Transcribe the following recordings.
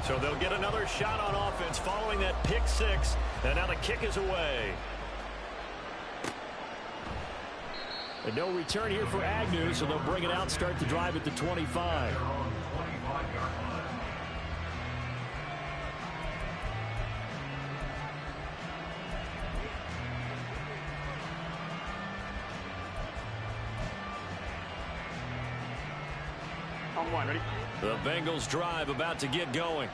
So they'll get another shot on offense following that pick six. And now the kick is away. And no return here for Agnew, so they'll bring it out, start the drive at the 25. The Bengals drive about to get going.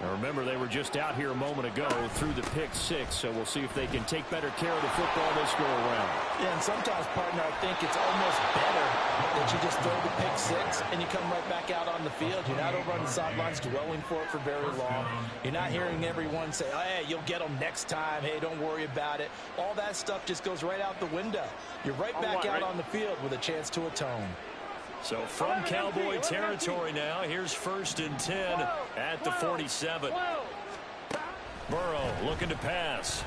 Now remember, they were just out here a moment ago through the pick six, so we'll see if they can take better care of the football this go around. Yeah, and sometimes, partner, I think it's almost better that you just throw the pick six and you come right back out on the field. You're not over on the sidelines dwelling for it for very long. You're not hearing everyone say, oh, hey, you'll get them next time. Hey, don't worry about it. All that stuff just goes right out the window. You're right back out on the field with a chance to atone. So from Cowboy territory now, here's 1st and 10 at the 47. Burrow looking to pass.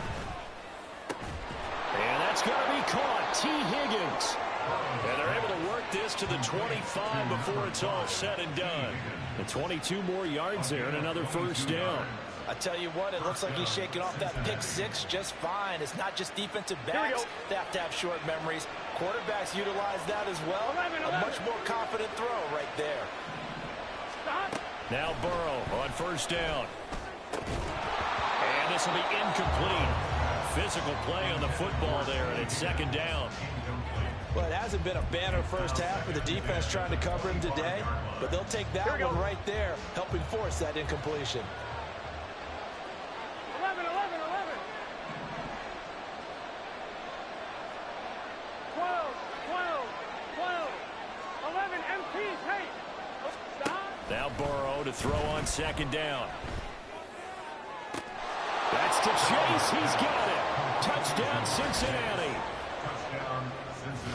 And that's going to be caught. T. Higgins. And they're able to work this to the 25 before it's all said and done. And 22 more yards there and another first down. I tell you what, it looks like he's shaking off that pick six just fine. It's not just defensive backs that have to have short memories. Quarterbacks utilize that as well. A much more confident throw right there. Now Burrow on first down. And this will be incomplete. Physical play on the football there, and it's 2nd down. Well, it hasn't been a banner first half for the defense trying to cover him today, but they'll take that one right there, helping force that incompletion. 11. 11 MPs, hey! Stop! Now Burrow to throw on 2nd down. That's to Chase. He's got it. Touchdown, Cincinnati.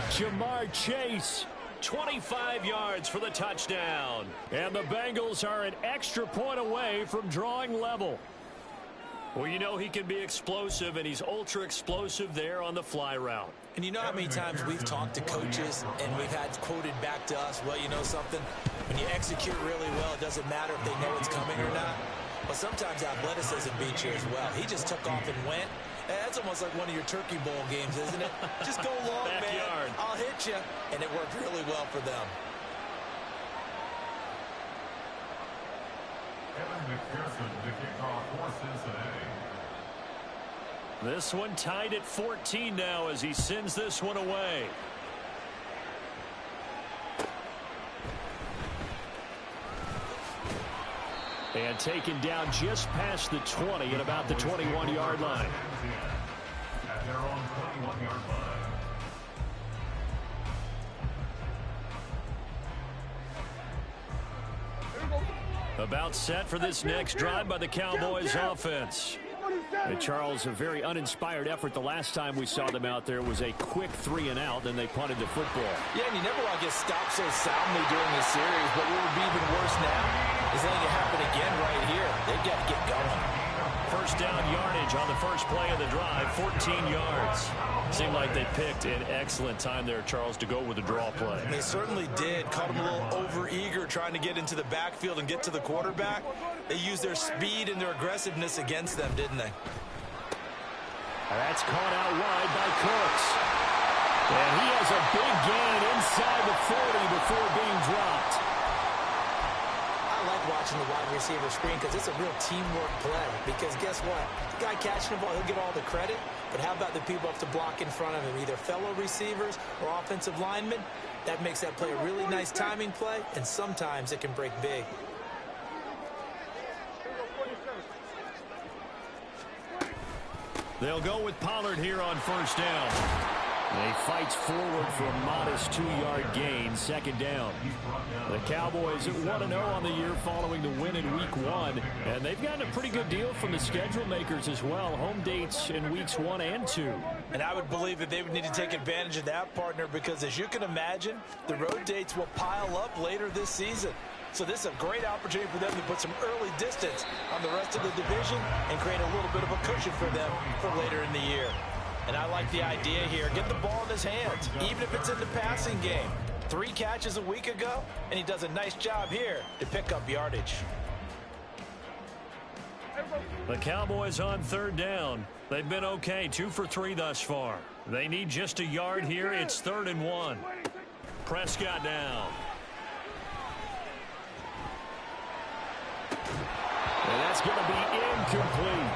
Jamar Chase, 25 yards for the touchdown. And the Bengals are an extra point away from drawing level. Well, you know he can be explosive, and he's ultra explosive there on the fly route. And you know how many times we've talked to coaches and we've had quoted back to us, well, you know something? When you execute really well, it doesn't matter if they know it's coming or not. But sometimes athleticism beats you as well. He just took off and went. And that's almost like one of your Turkey Bowl games, isn't it? Just go long, Backyard. man. I'll hit you. And it worked really well for them. This one tied at 14 now as he sends this one away. And taken down just past the 20 at about the 21-yard line. At their own 21-yard line. About set for this next drive by the Cowboys offense. And Charles, a very uninspired effort the last time we saw them out there was a quick 3-and-out, then they punted the football. Yeah, and you never want to get stopped so soundly during the series, but what would be even worse now is letting it happen again right here. They've got to get going. First down yardage on the first play of the drive, 14 yards. Seemed like they picked an excellent time there, Charles, to go with the draw play. They certainly did. Caught them a little over-eager trying to get into the backfield and get to the quarterback. They used their speed and their aggressiveness against them, didn't they? That's caught out wide by Cooks. And he has a big gain inside the 40 before being dropped. I like watching the wide receiver screen because it's a real teamwork play. Because guess what? The guy catching the ball, he'll get all the credit. But how about the people up to block in front of him, either fellow receivers or offensive linemen? That makes that play a really nice timing play, and sometimes it can break big. They'll go with Pollard here on first down. And he fights forward for a modest 2-yard gain, 2nd down. The Cowboys at 1-0 on the year following the win in Week 1. And they've gotten a pretty good deal from the schedule makers as well. Home dates in Weeks 1 and 2. And I would believe that they would need to take advantage of that, partner, because as you can imagine, the road dates will pile up later this season. So this is a great opportunity for them to put some early distance on the rest of the division and create a little bit of a cushion for them for later in the year. And I like the idea here. Get the ball in his hands, even if it's in the passing game. 3 catches a week ago, and he does a nice job here to pick up yardage. The Cowboys on third down. They've been okay, 2 for 3 thus far. They need just a yard here. It's 3rd and 1. Prescott down. And that's going to be incomplete.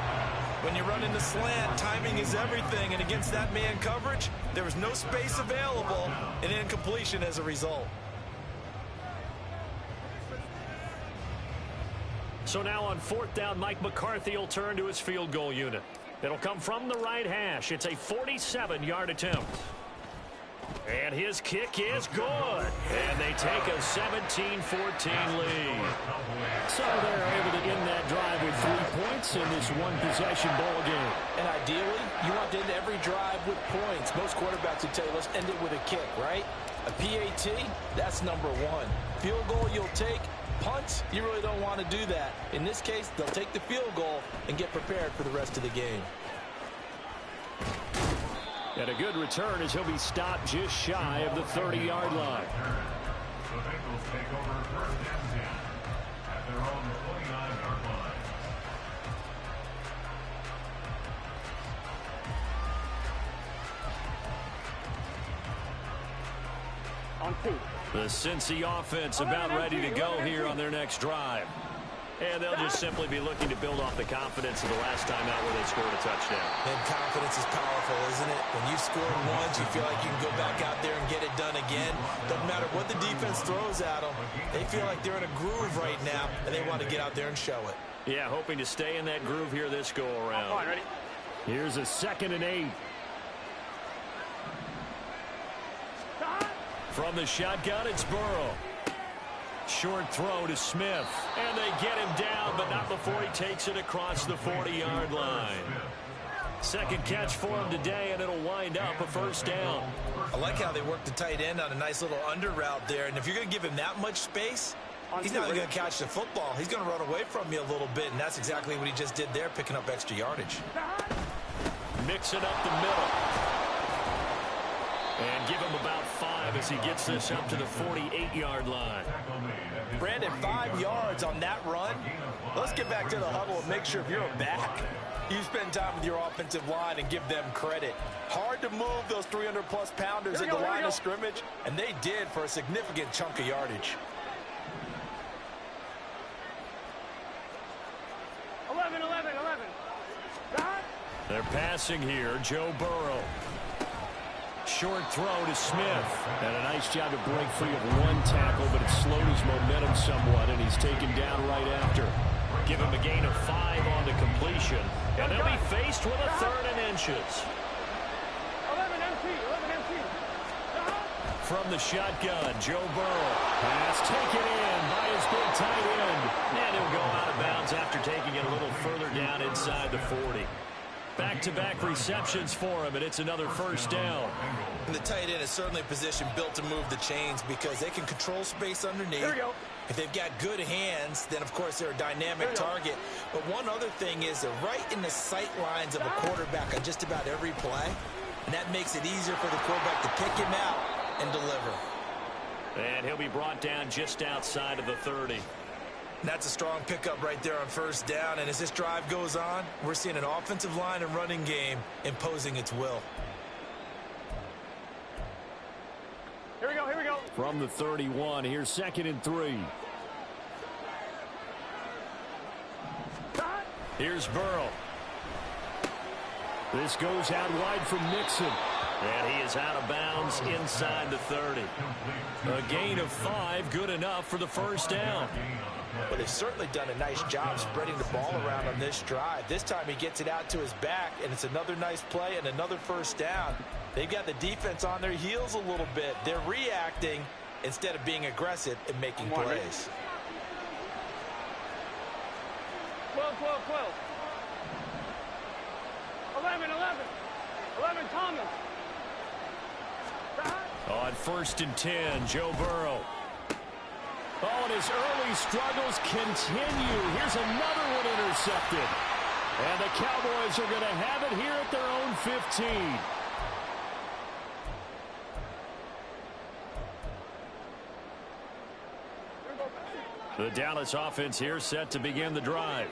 When you run in the slant, timing is everything. And against that man coverage, there was no space available. An incompletion as a result. So now on 4th down, Mike McCarthy will turn to his field goal unit. It'll come from the right hash. It's a 47-yard attempt. And his kick is good. And they take a 17-14 lead. So they're able to end that drive with 3 points in this one-possession ball game. And ideally, you want to end every drive with points. Most quarterbacks would tell you, let's end it with a kick, right? A PAT, that's number 1. Field goal you'll take. Punts, you really don't want to do that. In this case, they'll take the field goal and get prepared for the rest of the game. And a good return as he'll be stopped just shy of the 30-yard line. The Bengals take over 1st and 10 at their own 29-yard line. On 2. The Cincy offense about ready to go here on their next drive. And they'll just simply be looking to build off the confidence of the last time out where they scored a touchdown. And confidence is powerful, isn't it? When you've scored once, you feel like you can go back out there and get it done again. Doesn't matter what the defense throws at them. They feel like they're in a groove right now, and they want to get out there and show it. Yeah, hoping to stay in that groove here this go-around. All right, ready? Here's a 2nd and 8. From the shotgun, it's Burrow. Short throw to Smith. And they get him down, but not before he takes it across the 40-yard line. Second catch for him today, and it'll wind up a 1st down. I like how they work the tight end on a nice little under route there. And if you're going to give him that much space, he's not going to catch the football. He's going to run away from you a little bit, and that's exactly what he just did there, picking up extra yardage. Mixing up the middle. And give him about 5 as he gets this up to the 48-yard line. Brandon, 5 yards on that run. Let's get back to the huddle and make sure if you're a back, you spend time with your offensive line and give them credit. Hard to move those 300-plus pounders at the line of scrimmage, and they did for a significant chunk of yardage. 11. They're passing here. Joe Burrow. Short throw to Smith. And a nice job to break free of 1 tackle, but it slowed his momentum somewhat, and he's taken down right after. Give him a gain of 5 on the completion. And they'll be faced with a 3rd and inches. 11 MT. From the shotgun, Joe Burrow. Pass taken in by his big tight end. And he'll go out of bounds after taking it a little further down inside the 40. Back-to-back receptions for him, and it's another 1st down. And the tight end is certainly a position built to move the chains because they can control space underneath. There we go. If they've got good hands, then, of course, they're a dynamic target. But one other thing is they're right in the sight lines of a quarterback on just about every play, and that makes it easier for the quarterback to pick him out and deliver. And he'll be brought down just outside of the 30. And that's a strong pickup right there on 1st down. And as this drive goes on, we're seeing an offensive line and running game imposing its will. Here we go. From the 31, here's 2nd and 3. Here's Burrow. This goes out wide from Mixon. And he is out of bounds inside the 30. A gain of 5, good enough for the 1st down. Well, they've certainly done a nice job spreading the ball around on this drive. This time he gets it out to his back, and it's another nice play and another 1st down. They've got the defense on their heels a little bit. They're reacting instead of being aggressive and making plays. 12. 11 Thomas. On 1st and 10, Joe Burrow. Oh, and his early struggles continue. Here's another one intercepted. And the Cowboys are going to have it here at their own 15. The Dallas offense here set to begin the drive.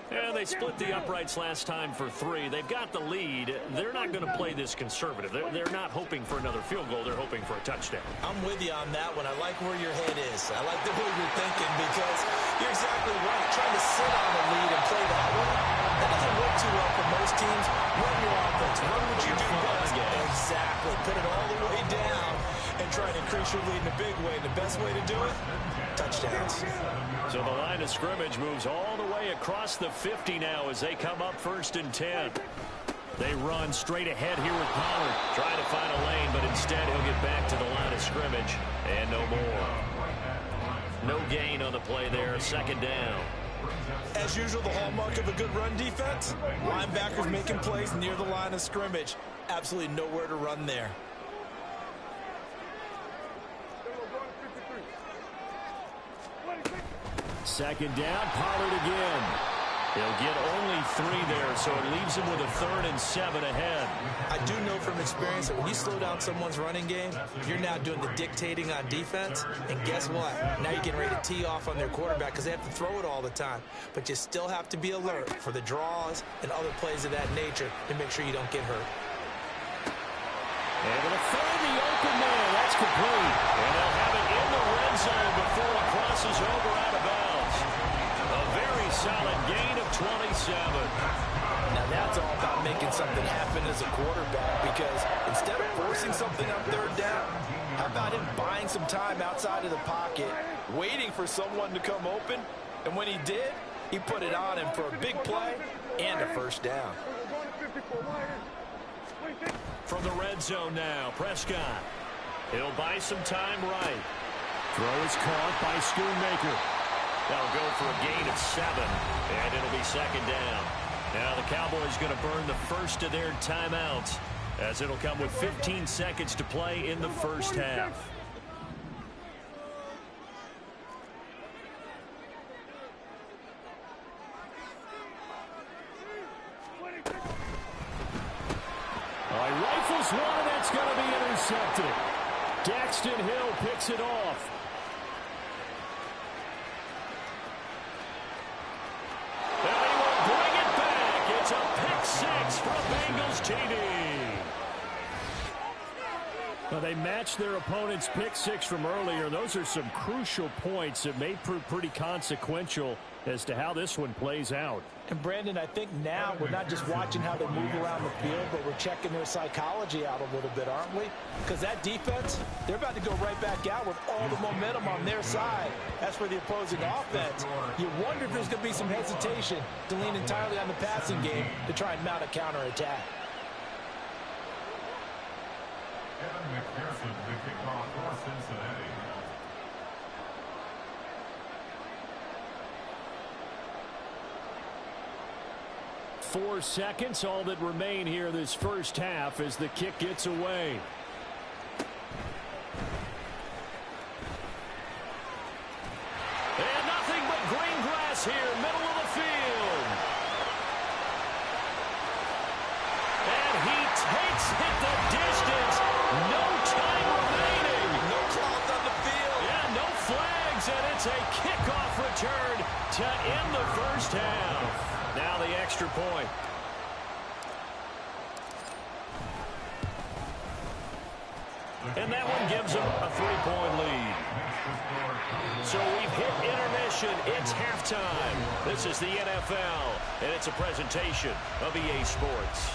And they split the uprights last time for 3. They've got the lead. They're not going to play this conservative. They're not hoping for another field goal. They're hoping for a touchdown. I'm with you on that one. I like where your head is. I like the way you're thinking because you're exactly right. Trying to sit on the lead and play that way, that doesn't work too well for most teams. Run your offense. Run what you do best. Exactly. Put it all the way down and try to increase your lead in a big way. The best way to do it, touchdowns. So the line of scrimmage moves all the way across the 50 now as they come up 1st and 10. They run straight ahead here with Pollard. Trying to find a lane, but instead he'll get back to the line of scrimmage. And no more. No gain on the play there. 2nd down. As usual, the hallmark of a good run defense, linebackers making plays near the line of scrimmage. Absolutely nowhere to run there. 2nd down, Pollard again. He'll get only 3 there, so it leaves him with a 3rd and 7 ahead. I do know from experience that when you slow down someone's running game, you're now doing the dictating on defense. And guess what? Now you're getting ready to tee off on their quarterback because they have to throw it all the time. But you still have to be alert for the draws and other plays of that nature to make sure you don't get hurt. Able to find the open man. That's complete. And they'll have it in the red zone before it crosses over out of bounds. A very solid gain of 27. Now that's all about making something happen as a quarterback because instead of forcing something on 3rd down, how about him buying some time outside of the pocket, waiting for someone to come open, and when he did, he put it on him for a big play and a 1st down. From the red zone now, Prescott. He'll buy some time right. Throw is caught by Schoonmaker. That'll go for a gain of 7, and it'll be 2nd down. Now the Cowboys going to burn the first of their timeouts as it'll come with 15 seconds to play in the 1st half. Rifles one, that's going to be intercepted. Daxton Hill picks it off. And he will bring it back. It's a pick 6 for Bengals TD. Well, they matched their opponent's pick 6 from earlier. Those are some crucial points that may prove pretty consequential as to how this one plays out. And Brandon, I think now we're not just watching how they move around the field, but we're checking their psychology out a little bit, aren't we? Because that defense, they're about to go right back out with all the momentum on their side. As for the opposing offense, you wonder if there's going to be some hesitation to lean entirely on the passing game to try and mount a counterattack. Kevin McPherson, the kickoff for Cincinnati. 4 seconds, all that remain here this 1st half as the kick gets away. And nothing but green grass here, middle of the field. And he takes it the distance. No time remaining. No cloth on the field. Yeah, no flags, and it's a kickoff return to end the 1st half. Now the extra point. And that one gives them a 3-point lead. So we've hit intermission. It's halftime. This is the NFL, and it's a presentation of EA Sports.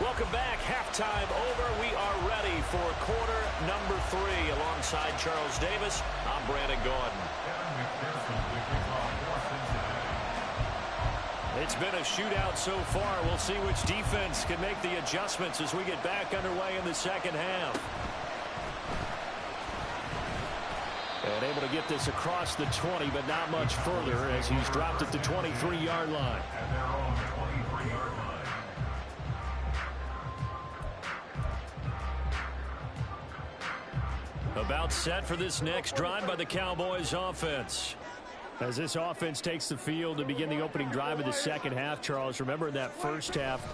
Welcome back. Halftime over. We are ready for quarter number 3. Alongside Charles Davis, I'm Brandon Gordon. It's been a shootout so far. We'll see which defense can make the adjustments as we get back underway in the 2nd half. And able to get this across the 20, but not much further as he's dropped at the 23-yard line. At their own 23-yard line. About set for this next drive by the Cowboys offense. As this offense takes the field to begin the opening drive of the second half, Charles, remember in that first half,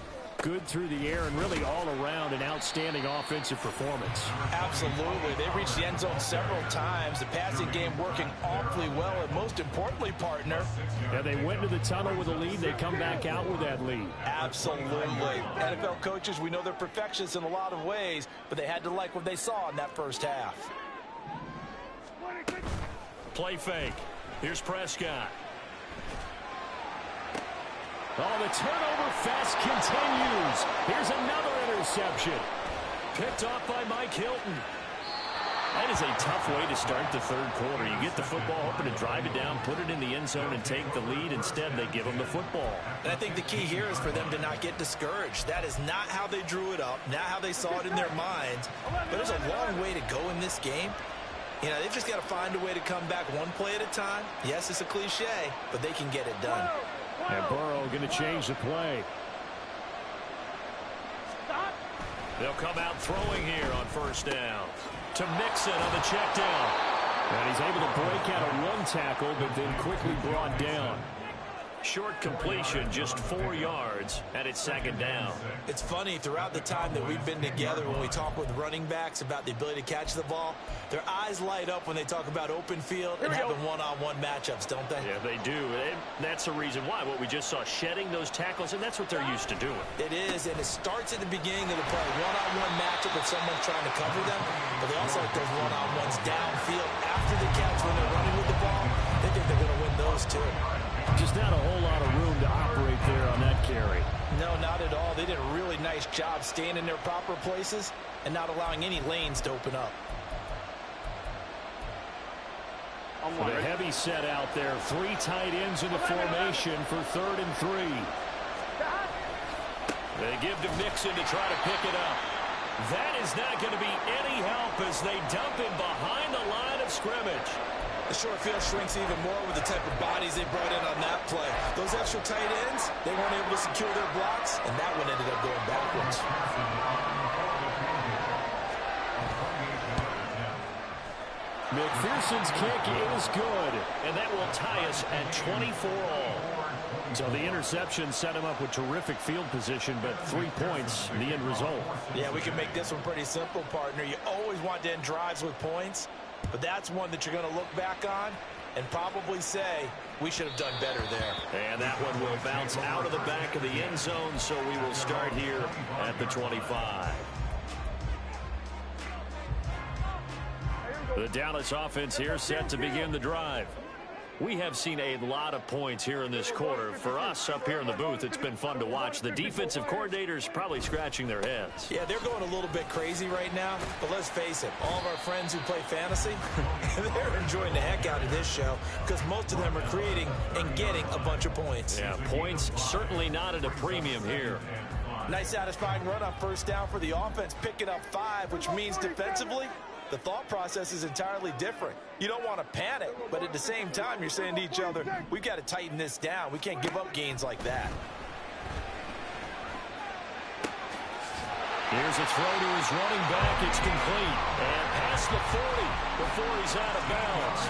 good through the air and really all around an outstanding offensive performance. Absolutely. They reached the end zone several times. The passing game working awfully well, and most importantly, partner. Yeah, they went to the tunnel with a lead. They come back out with that lead. Absolutely. NFL coaches, we know they're perfectionists in a lot of ways, but they had to like what they saw in that first half. Play fake. Here's Prescott. Oh, the turnover fest continues. Here's another interception. Picked off by Mike Hilton. That is a tough way to start the third quarter. You get the football, hoping to drive it down, put it in the end zone, and take the lead. Instead, they give them the football. And I think the key here is for them to not get discouraged. That is not how they drew it up, not how they saw it in their minds. But there's a long way to go in this game. You know, they've just got to find a way to come back one play at a time. Yes, it's a cliche, but they can get it done. And Burrow going to change the play. They'll come out throwing here on first down. To Mixon on the check down. And he's able to break out of one tackle, but then quickly brought down. Short completion, just 4 yards, and it's second down. It's funny, throughout the time that we've been together, when we talk with running backs about the ability to catch the ball, their eyes light up when they talk about open field and having one-on-one matchups, don't they? Yeah, they do. And that's the reason why. What we just saw, shedding those tackles, and that's what they're used to doing. It is, and it starts at the beginning of the play. One-on-one matchup if someone's trying to cover them, but they also like those one-on-ones downfield after the catch when they're running with the ball. They think they're going to win those too. Just not a whole lot of room to operate there on that carry. No, not at all. They did a really nice job staying in their proper places and not allowing any lanes to open up. With a heavy set out there. 3 tight ends in the formation for 3rd and 3. They give to Mixon to try to pick it up. That is not going to be any help as they dump him behind the line of scrimmage. The short field shrinks even more with the type of bodies they brought in on that play. Those extra tight ends, they weren't able to secure their blocks, and that one ended up going backwards. McPherson's kick is good, and that will tie us at 24 all. So the interception set him up with terrific field position, but 3 points, the end result. Yeah, we can make this one pretty simple, partner. You always want to end drives with points, but that's one that you're going to look back on and probably say, we should have done better there. And that one will bounce out of the back of the end zone, so we will start here at the 25. The Dallas offense here set to begin the drive. We have seen a lot of points here in this quarter. For us up here in the booth, it's been fun to watch. The defensive coordinators probably scratching their heads. Yeah, they're going a little bit crazy right now, but let's face it, all of our friends who play fantasy, they're enjoying the heck out of this show because most of them are creating and getting a bunch of points. Yeah, points certainly not at a premium here. Nice satisfying run on first down for the offense, picking up 5, which means defensively, the thought process is entirely different. You don't want to panic, but at the same time, you're saying to each other, we've got to tighten this down. We can't give up gains like that. Here's a throw to his running back. It's complete. And past the 40 before he's out of bounds.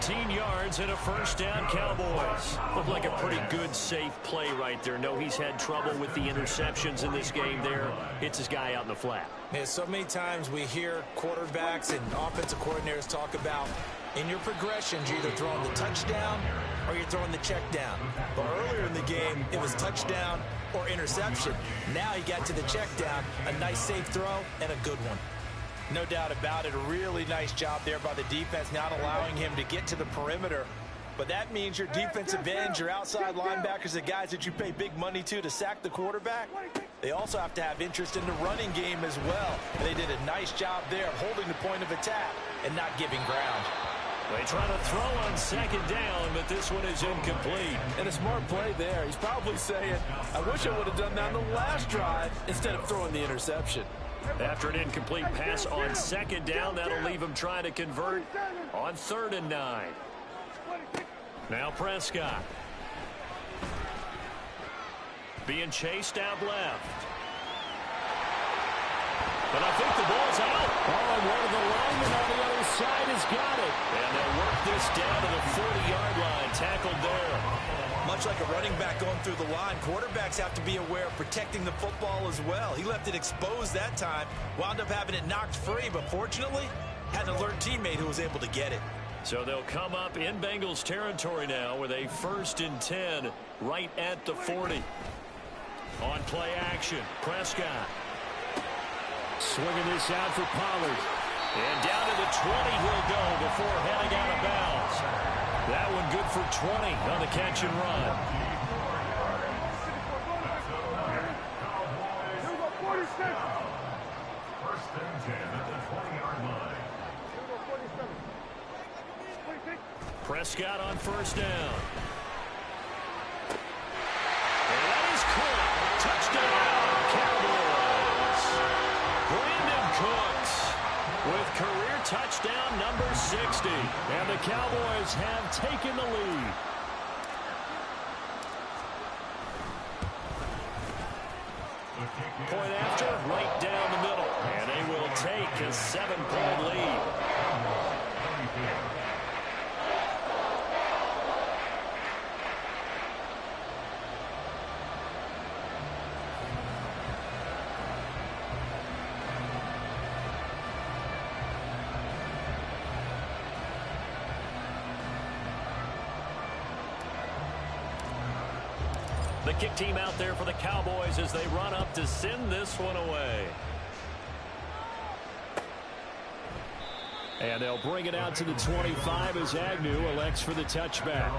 13 yards and a first down, Cowboys. Looked like a pretty good, safe play right there. No, he's had trouble with the interceptions in this game there. Hits his guy out in the flat. Yeah, so many times we hear quarterbacks and offensive coordinators talk about in your progressions, you're either throwing the touchdown or you're throwing the check down. But earlier in the game, it was touchdown or interception. Now he got to the check down, a nice safe throw and a good one. No doubt about it, a really nice job there by the defense, not allowing him to get to the perimeter. But that means your defensive ends, your outside linebackers, the guys that you pay big money to sack the quarterback, they also have to have interest in the running game as well. And they did a nice job there of holding the point of attack and not giving ground. They try to throw on second down, but this one is incomplete. And a smart play there. He's probably saying, I wish I would have done that on the last drive instead of throwing the interception. After an incomplete pass on second down, that'll leave him trying to convert on 3rd and 9. Now Prescott. Being chased out left. But I think the ball's out. Oh, and one of the linemen on the other side has got it. And they'll work this down to the 40-yard line. Tackled there. Much like a running back going through the line, quarterbacks have to be aware of protecting the football as well. He left it exposed that time, wound up having it knocked free, but fortunately had an alert teammate who was able to get it. So they'll come up in Bengals territory now with a 1st and 10 right at the 40. On play action, Prescott. Swinging this out for Pollard. And down to the 20 he'll go before heading out of bounds. That one good for 20 on the catch and run. First and 10 at the 20-yard line. Prescott on 1st down. And that is caught. Touchdown, Cowboys. Brandon Cooks with career touchdown number 60. And the Cowboys have taken the lead. Point after, right down the middle. And they will take a 7-point lead. The kick team out there for the Cowboys as they run up to send this one away. And they'll bring it out to the 25 as Agnew elects for the touchback.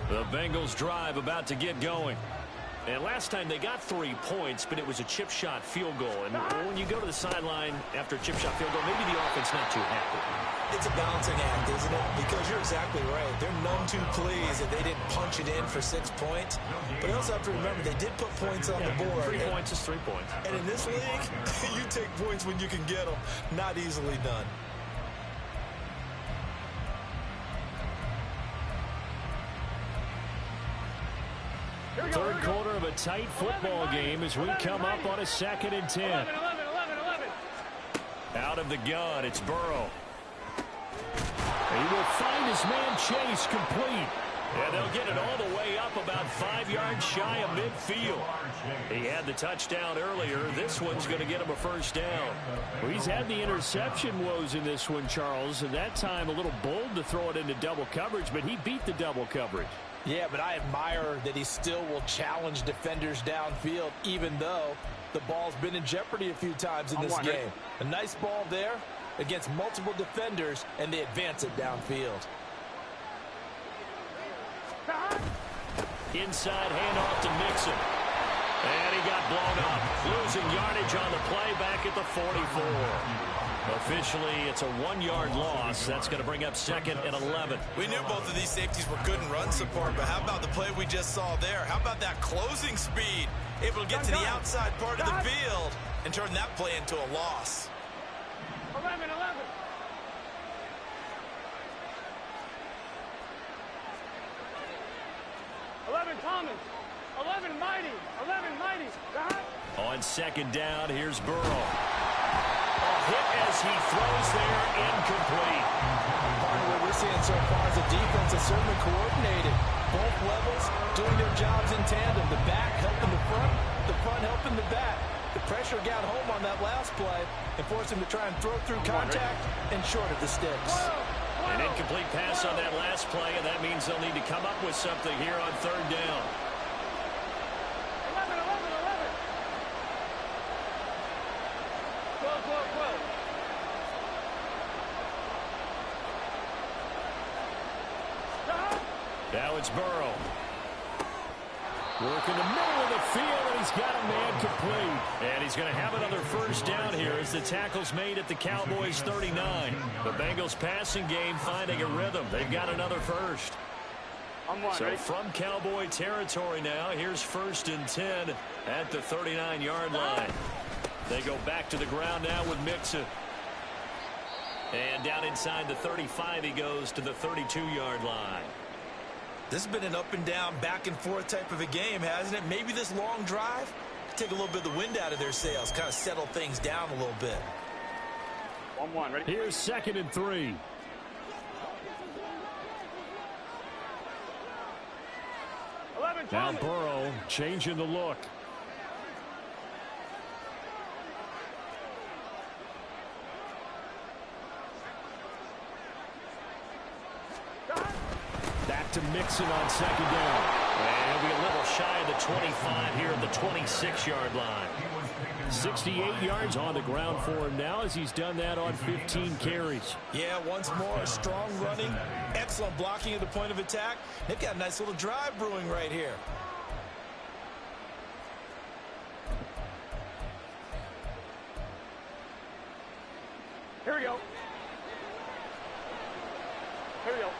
The Bengals drive about to get going. And last time they got 3 points, but it was a chip shot field goal. And when you go to the sideline after a chip shot field goal, maybe the offense not too happy. It's a balancing act, isn't it? Because you're exactly right. They're none too pleased that they didn't punch it in for 6 points. But you also have to remember they did put points on the board. 3 points is 3 points. And in this league, you take points when you can get them. Not easily done. Third quarter of a tight football game as we come up on a 2nd and 10. 11. Out of the gun, it's Burrow. He will find his man Chase complete. And they'll get it all the way up about 5 yards shy of midfield. He had the touchdown earlier. This one's going to get him a 1st down. Well, he's had the interception woes in this one, Charles. And that time a little bold to throw it into double coverage, but he beat the double coverage. Yeah, but I admire that he still will challenge defenders downfield, even though the ball's been in jeopardy a few times in this game. A nice ball there against multiple defenders, and they advance it downfield. Inside handoff to Mixon. And he got blown up. Losing yardage on the play back at the 44. Officially, it's a 1-yard loss. That's going to bring up 2nd and 11. We knew both of these safeties were good in run support, but how about the play we just saw there? How about that closing speed? Able to get to the outside part of the field and turn that play into a loss. 11. 11 Thomas. 11 Mighty. 11 Mighty. On 2nd down, here's Burrow. Hit as he throws there, incomplete. Part of what we're seeing so far is the defense is certainly coordinated. Both levels doing their jobs in tandem. The back helping the front helping the back. The pressure got home on that last play and forced him to try and throw through contact and short of the sticks. An incomplete pass on that last play, and that means they'll need to come up with something here on 3rd down. 11. 12. Now it's Burrow. Work in the middle of the field, and he's got a man complete. And he's going to have another 1st down here as the tackle's made at the Cowboys' 39. The Bengals passing game finding a rhythm. They've got another 1st. So from Cowboy territory now, here's 1st and 10 at the 39-yard line. They go back to the ground now with Mixon. And down inside the 35, he goes to the 32-yard line. This has been an up and down, back and forth type of a game, hasn't it? Maybe this long drive take a little bit of the wind out of their sails, kind of settle things down a little bit. 1-1, ready? Here's 2nd and 3. Now Burrow changing the look. Back to Mixon on 2nd down. And he'll be a little shy of the 25 here at the 26-yard line. 68 yards on the ground for him now as he's done that on 15 carries. Yeah, once more, strong running, excellent blocking at the point of attack. They've got a nice little drive brewing right here. Here we go. Here we go.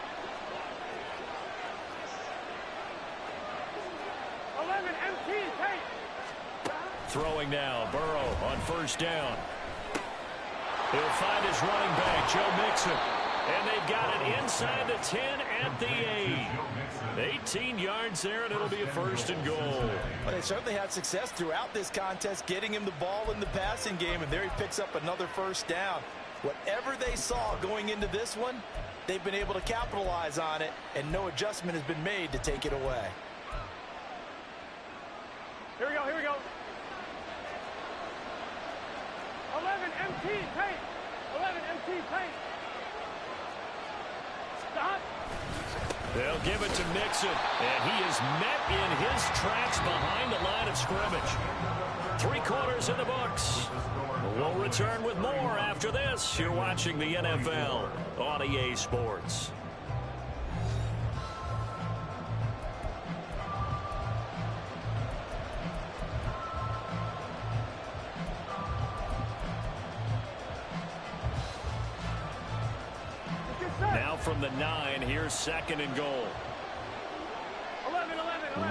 11 MT, take. Throwing now, Burrow on 1st down. He'll find his running back, Joe Mixon. And they've got it inside the 10 at the 8. 18 yards there, and it'll be a 1st and goal. Well, they certainly had success throughout this contest, getting him the ball in the passing game, and there he picks up another 1st down. Whatever they saw going into this one, they've been able to capitalize on it, and no adjustment has been made to take it away. Here we go, here we go. 11 MT, take. 11 MT, take. Stop. They'll give it to Mixon, and he is met in his tracks behind the line of scrimmage. 3 quarters in the books. We'll return with more after this. You're watching the NFL on EA Sports. Now from the 9, here's 2nd and goal. 11.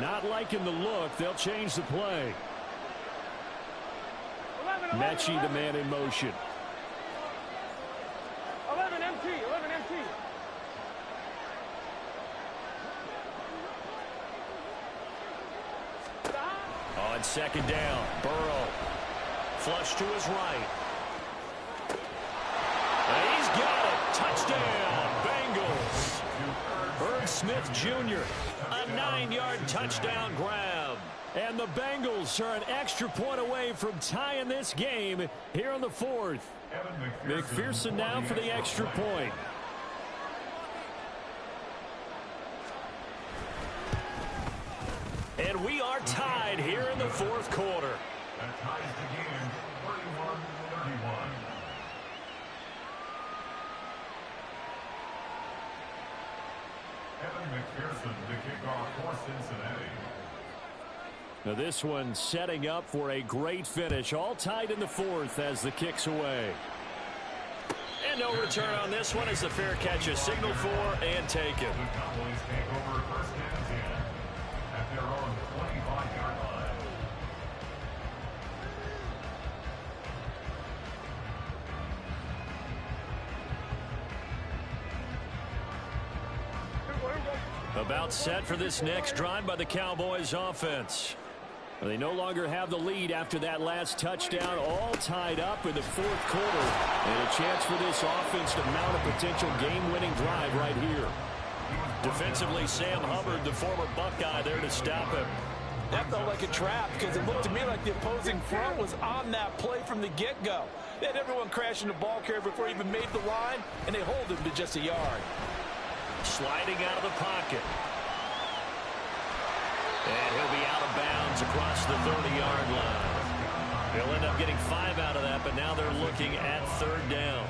Not liking the look. They'll change the play. 11. Mechie, the man in motion. 11 MT. On 2nd down, Burrow. Flush to his right. And he's got it. Touchdown, Bengals. Herb Smith Jr., a 9-yard touchdown grab. And the Bengals are an extra point away from tying this game here in the 4th. McPherson now for the extra point. And we are tied here in the 4th quarter. That ties the game 31-31. Evan McPherson, the kickoff for Cincinnati. Now this one setting up for a great finish. All tied in the 4th as the kick's away. And no return on this one as the fair catch is signaled for and taken. The Cowboys take over 1st and 10 at their own 25-yard line. About set for this next drive by the Cowboys offense. They no longer have the lead after that last touchdown, all tied up in the 4th quarter. And a chance for this offense to mount a potential game-winning drive right here. Defensively, Sam Hubbard, the former Buckeye, there to stop him. That felt like a trap because it looked to me like the opposing front was on that play from the get-go. They had everyone crashing the ball carrier before he even made the line, and they hold him to just a yard. Sliding out of the pocket. And he'll be out of bounds across the 30-yard line. They'll end up getting 5 out of that, but now they're looking at 3rd down.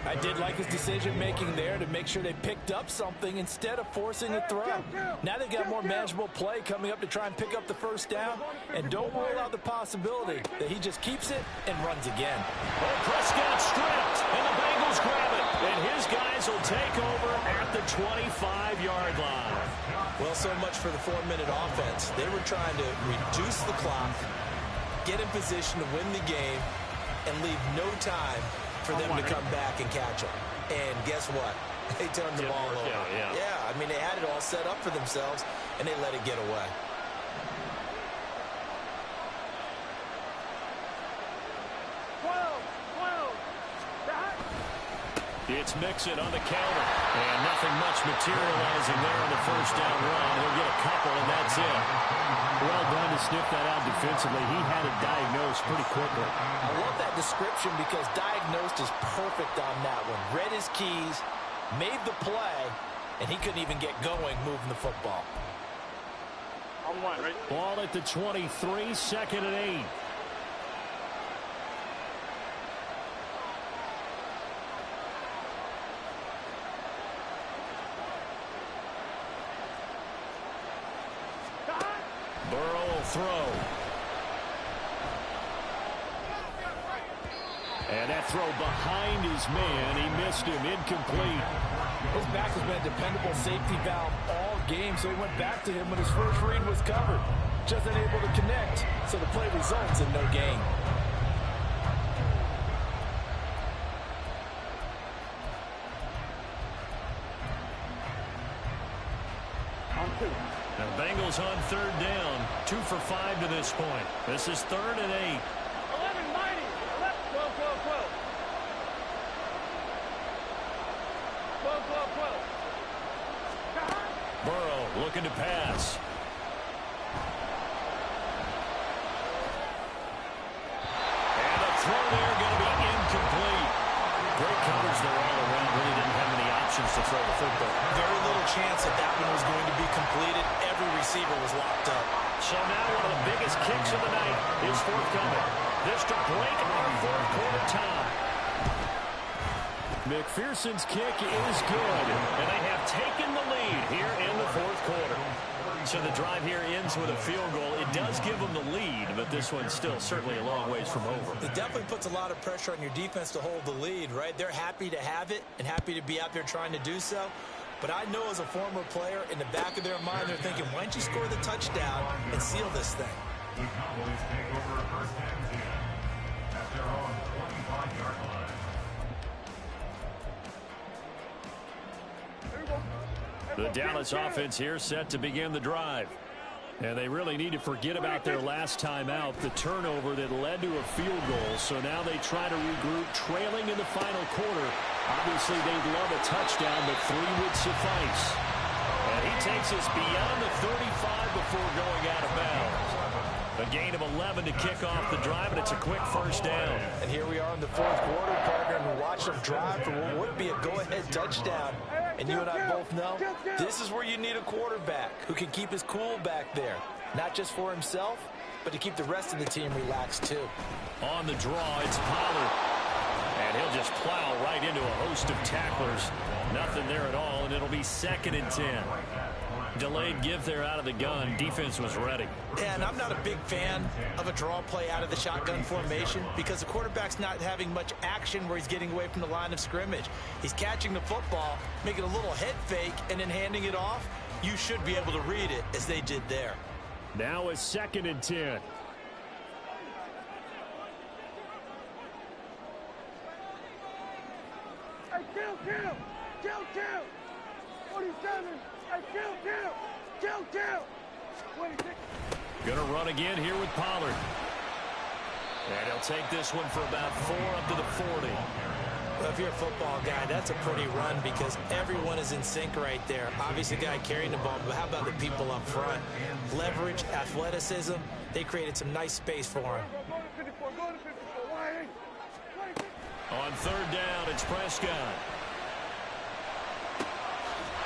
I did like his decision-making there to make sure they picked up something instead of forcing a throw. Now they've got more manageable play coming up to try and pick up the 1st down, and don't rule out the possibility that he just keeps it and runs again. Oh, Prescott stripped, and the Bengals grab it. And his guys will take over at the 25-yard line. Well, so much for the 4-minute offense. They were trying to reduce the clock, get in position to win the game, and leave no time for them to come back and catch them. And guess what? They turned the ball over. Yeah, I mean, they had it all set up for themselves, and they let it get away. It's Mixon on the counter. And nothing much materializing there on the first down run. He'll get a couple, and that's it. Well done to sniff that out defensively. He had it diagnosed pretty quickly. I love that description because diagnosed is perfect on that one. Read his keys, made the play, and he couldn't even get going moving the football. On one, right? Ball at the 23, 2nd and 8. Burrow will throw. And that throw behind his man. He missed him. Incomplete. His back has been a dependable safety valve all game, so he went back to him when his first read was covered. Just unable to connect, so the play results in no gain. The Bengals on 3rd down. 2 for 5 to this point. This is 3rd and 8. 11, mighty. 11, 12, 12, 12. 12, 12, 12. Burrow looking to pass. And the throw there going to be incomplete. Great coverage there all around. Really didn't have any options to throw the football. Very little chance that that one was going to be completed. Every receiver was locked up. So now one of the biggest kicks of the night is forthcoming. This to break our 4th quarter tie. McPherson's kick is good, and they have taken the lead here in the 4th quarter. So the drive here ends with a field goal. It does give them the lead, but this one's still certainly a long ways from over. It definitely puts a lot of pressure on your defense to hold the lead, right? They're happy to have it and happy to be out there trying to do so. But I know as a former player, in the back of their mind, they're thinking, why don't you score the touchdown and seal this thing? The Cowboys take over 1st and 10 at their own 25-yard line. The Dallas offense here set to begin the drive. And they really need to forget about their last time out, the turnover that led to a field goal. So now they try to regroup, trailing in the final quarter. Obviously, they'd love a touchdown, but 3 would suffice. And he takes us beyond the 35 before going out of bounds. A gain of 11 to kick off the drive, and it's a quick first down. And here we are in the 4th quarter, partner, and we watch them drive for what would be a go-ahead touchdown. And you and I both know this is where you need a quarterback who can keep his cool back there. Not just for himself, but to keep the rest of the team relaxed too. On the draw, it's Pollard. And he'll just plow right into a host of tacklers. Nothing there at all, and it'll be 2nd and 10. Delayed give there out of the gun. Defense was ready. And I'm not a big fan of a draw play out of the shotgun formation because the quarterback's not having much action where he's getting away from the line of scrimmage. He's catching the football, making a little head fake, and then handing it off. You should be able to read it as they did there. Now it's 2nd and 10. Hey, kill! 47! Hey, kill! 26! Gonna run again here with Pollard. And he'll take this one for about 4 up to the 40. Well, if you're a football guy, that's a pretty run because everyone is in sync right there. Obviously, the guy carrying the ball, but how about the people up front? Leverage, athleticism, they created some nice space for him. Go to 54, wide. On 3rd down, it's Prescott.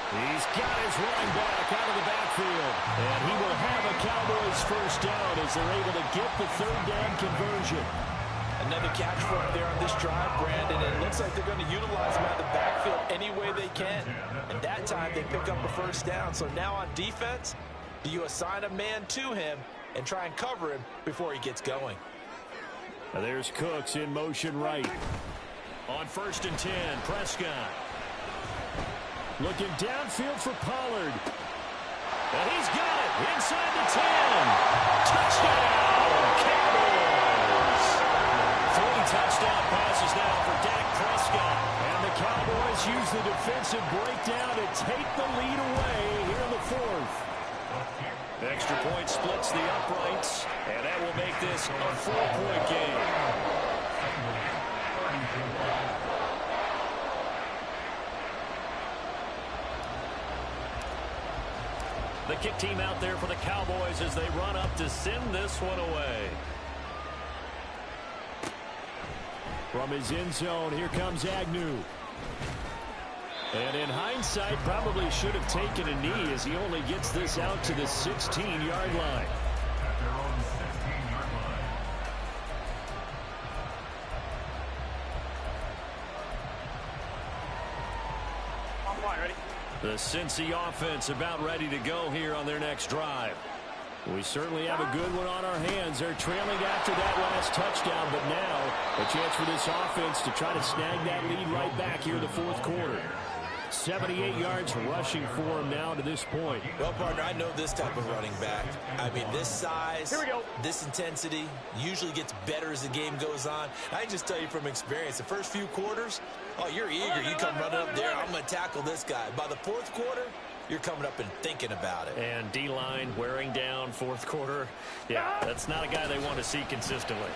He's got his running back out of the backfield. And he will have a Cowboys first down as they're able to get the 3rd down conversion. Another catch for him there on this drive, Brandon. And it looks like they're going to utilize him out of the backfield any way they can. And that time they pick up a first down. So now on defense, do you assign a man to him and try and cover him before he gets going? Now there's Cooks in motion right. On 1st and 10, Prescott. Looking downfield for Pollard. And he's got it inside the 10. Touchdown, Cowboys. 3 touchdown passes now for Dak Prescott. And the Cowboys use the defensive breakdown to take the lead away here in the 4th. Extra point splits the uprights, and that will make this a 4-point game. The kick team out there for the Cowboys as they run up to send this one away. From his end zone, here comes Agnew. And in hindsight, probably should have taken a knee as he only gets this out to the 16-yard line. At their own 16-yard line. On point, ready? The Cincy offense about ready to go here on their next drive. We certainly have a good one on our hands. They're trailing after that last touchdown, but now a chance for this offense to try to snag that lead right back here in the 4th quarter. 78 yards rushing for him now to this point. Well, partner, I know this type of running back. I mean, this size, Here we go. this intensity usually gets better as the game goes on. I can just tell you from experience, the first few quarters, oh, you're eager. You come running up there, I'm going to tackle this guy. By the 4th quarter, you're coming up and thinking about it. And D-line wearing down 4th quarter. Yeah, that's not a guy they want to see consistently.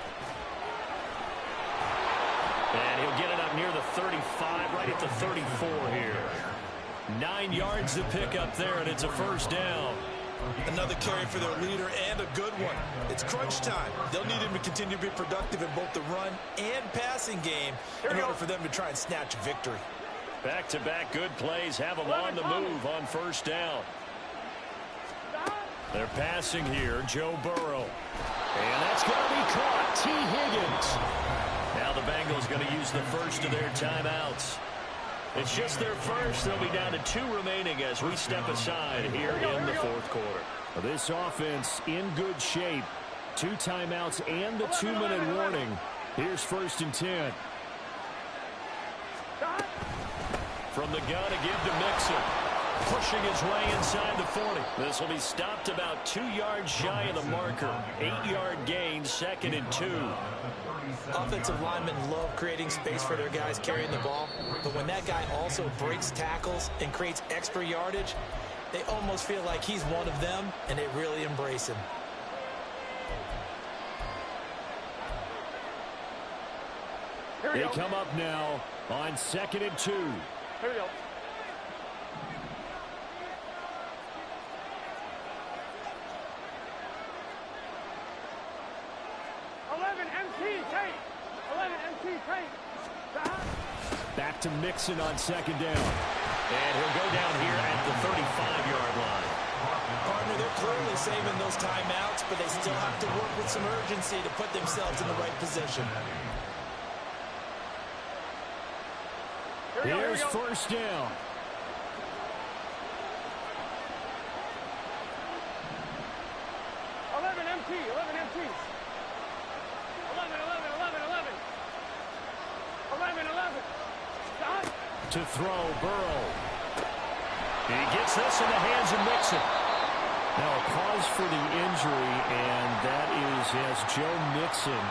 And he'll get it up near the 35, right at the 34 here. 9 yards to pick up there, and it's a first down. Another carry for their leader and a good one. It's crunch time. They'll need him to continue to be productive in both the run and passing game in order for them to try and snatch victory. Back-to-back good plays have them on the move on first down. They're passing here, Joe Burrow. And that's going to be caught. T. Higgins. Now the Bengals going to use the first of their timeouts. It's just their first. They'll be down to 2 remaining as we step aside here in the 4th quarter. This offense in good shape. 2 timeouts and the 2-minute warning. Here's 1st and 10. From the gun to give to Mixon. Pushing his way inside the 40. This will be stopped about 2 yards shy of the marker. 8-yard gain, 2nd and 2. Offensive linemen love creating space for their guys carrying the ball, but when that guy also breaks tackles and creates extra yardage, they almost feel like he's one of them, and they really embrace him. They come up now on 2nd and 2. Here we go. Back to Mixon on 2nd down. And he'll go down here at the 35-yard line. Partner, they're clearly saving those timeouts, but they still have to work with some urgency to put themselves in the right position. Here's first down. To throw, Burrow. He gets this in the hands of Mixon. Now a pause for the injury, and that is as Joe Mixon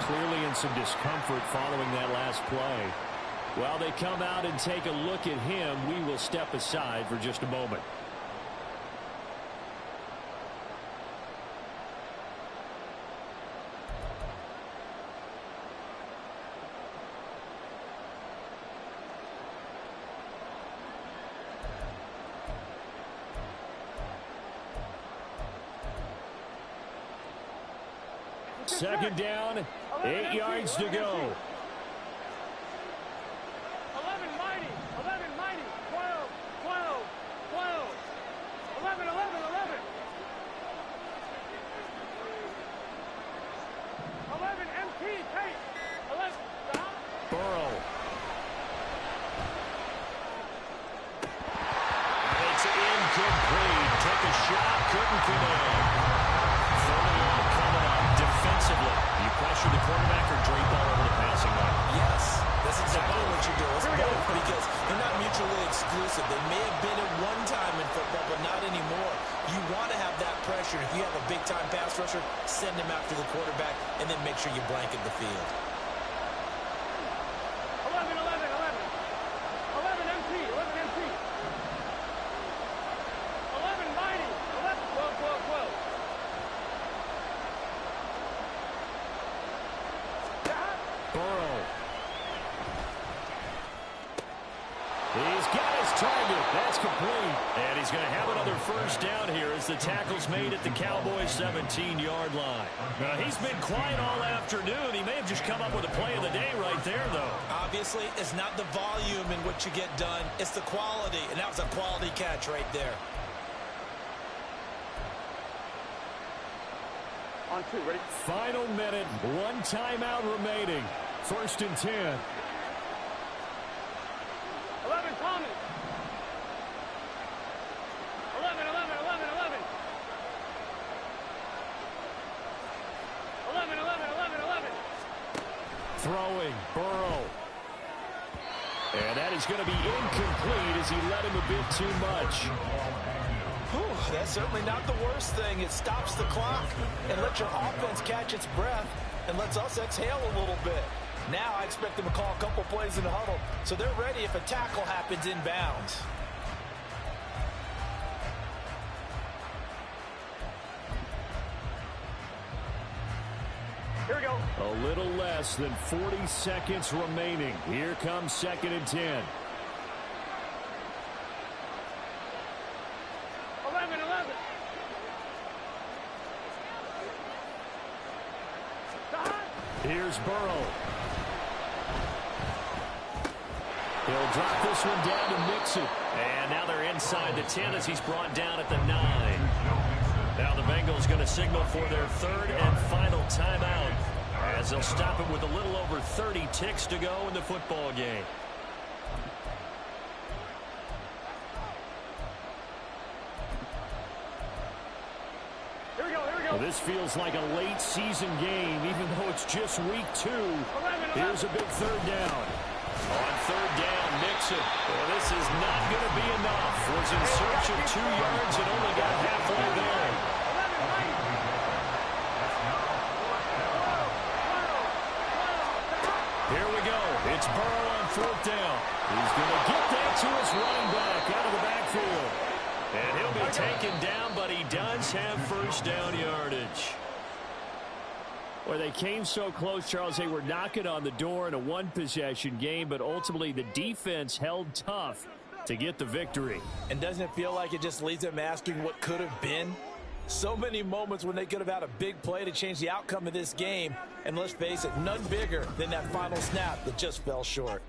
clearly in some discomfort following that last play. While they come out and take a look at him, we will step aside for just a moment. Second down, 8 yards to go. 11 mighty, 12, 12, 12, 11, 11, 11. 11 MT, tape, 11, stop. Burrow. It's incomplete. Took a shot, couldn't connect. Defensively, you pressure the quarterback or drape all over the pass passing lane. Yes, that's exactly what you do. It's both because they're not mutually exclusive. They may have been at one time in football, but not anymore. You want to have that pressure. If you have a big-time pass rusher, send him after the quarterback, and then make sure you blanket the field. 11, 11, 11. 11 MT, 11 MT. 11 mighty. 11, 12, 12, 12. Burrow. He's got his target. That's complete. And he's going to have another first down here as the tackle's made at the Cowboys' 17-yard line. He's been quiet all afternoon. He may have just come up with a play of the day right there, though. Obviously, it's not the volume in what you get done. It's the quality, and that was a quality catch right there. On 2, ready? Final minute, one timeout remaining. First and 10. 11 Thomas. 11, 11, 11, 11. 11, 11, 11, 11. Throwing, Burrow. And that is going to be incomplete as he led him a bit too much. Whew, that's certainly not the worst thing. It stops the clock and lets your offense catch its breath and lets us exhale a little bit. Now I expect them to call a couple plays in the huddle, so they're ready if a tackle happens inbounds. Here we go. A little less than 40 seconds remaining. Here comes second and 10. 11, 11. Here's Burrow. He'll drop this one down to Mixon. And now they're inside the 10 as he's brought down at the 9. Now the Bengals going to signal for their third and final timeout as they'll stop it with a little over 30 ticks to go in the football game. Here we go, here we go. Well, this feels like a late season game, even though it's just week 2. Here's a big third down. On third down, Mixon. Well, this is not going to be enough. Was in search of 2 yards and only got halfway there. Here we go. It's Burrow on fourth down. He's going to get that to his running back out of the backfield. And he'll be taken down, but he does have first down yardage. Well, they came so close, Charles. They were knocking on the door in a one-possession game, but ultimately the defense held tough to get the victory. And doesn't it feel like it just leaves them asking what could have been? So many moments when they could have had a big play to change the outcome of this game. And let's face it, none bigger than that final snap that just fell short.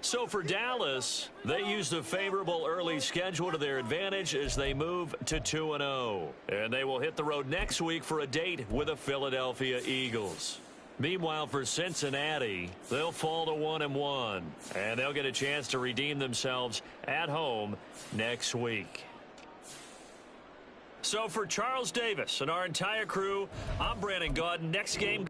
So for Dallas, they used a favorable early schedule to their advantage as they move to 2-0. And they will hit the road next week for a date with the Philadelphia Eagles. Meanwhile, for Cincinnati, they'll fall to 1-1. And they'll get a chance to redeem themselves at home next week. So for Charles Davis and our entire crew, I'm Brandon Gaudin. Next game.